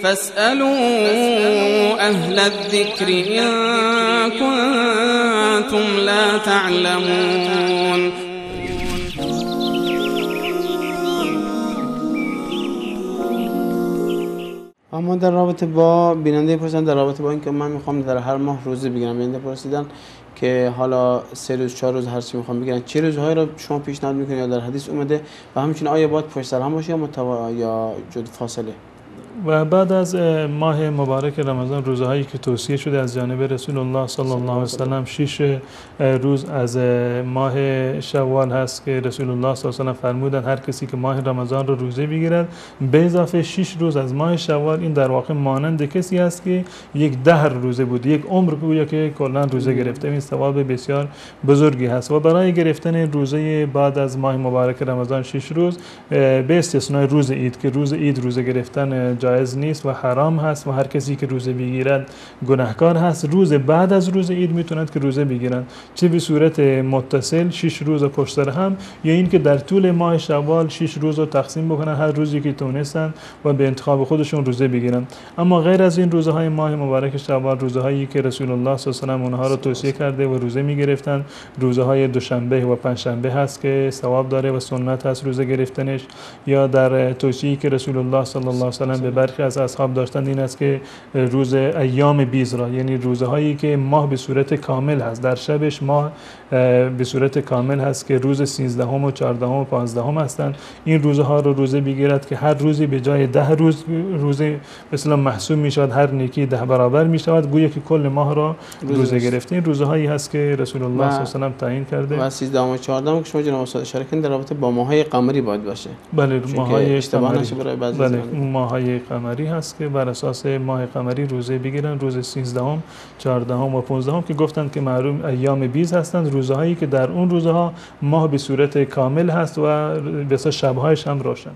فاسألوا أهل الذكر إن كنتم لا تعلمون. اما در رابطه با بیننده پرسیدن در رابطه با اینکه من میخوام در هر ماه روزه بگیرم، بیننده پرسیدن که حالا 3 روز 4 روز هر چی میخوام بگیرن چه روزهایی رو شما پیشنهاد میکنید یا در حدیث اومده و همچنین آیا باید پشت سر هم باشه یا جدا فاصله؟ و بعد از ماه مبارک رمضان روزهایی که توصیه شده از جانب رسول الله صلی الله علیه و سلم 6 روز از ماه شوال هست که رسول الله صلی الله علیه و سلم فرمودند هر کسی که ماه رمضان رو روزه بگیرد به اضافه 6 روز از ماه شوال، این در واقع مانند کسی است که یک دهر روزه بود، یک عمر گویا که کلا روزه گرفته. این ثواب بسیار بزرگی هست و برای گرفتن روزه بعد از ماه مبارک رمضان 6 روز به استثنای روز عید که روز عید روزه گرفتن جایز نیست و حرام هست و هر کسی که روزه بگیرد گناهکار هست، روز بعد از روز عید میتونند که روزه بگیرند، چه به صورت متصل 6 روز پشت سر هم یا اینکه در طول ماه شوال 6 روز رو تقسیم بکنن، هر روزی که تونستن و به انتخاب خودشون روزه بگیرن. اما غیر از این روزهای ماه مبارک شوال، روزهایی که رسول الله صلی الله علیه و آله اونها رو توصیه کرده و روزه میگرفتن، روزهای دوشنبه و پنجشنبه هست که ثواب داره و سنت هست روزه گرفتنش، یا در توصیه‌ای که رسول الله صلی الله علیه و سلم به برخی از اصحاب داشتند این است که روز ایام بیز را، یعنی روزهایی که ماه به صورت کامل هست، در شبش ماه به صورت کامل هست که روز 13 و 14 و 15 هستند، این روزها رو روزه بگیرد که هر روزی به جای 10 روز روزه مثلا محسوب می شود، هر نیکی 10 برابر می شود، گویا که کل ماه را روزه گرفته. این روزهایی هست که رسول الله صلی الله علیه و سلم تعیین کرده و 13 و 14 که شما جناب استاد اشاره کردین در رابطه با ماه‌های قمری باید باشه. بله، ماه‌های اشتباه نشه برای بعضی. بله، ماه‌های قمری هست که بر اساس ماه قمری روزه بگیرن، روز 13 14 و 15 که گفتند که معلوم ایام بیز هستند، روزهایی که در اون روزها ماه به صورت کامل هست و به اساس شب‌هایش هم روشن.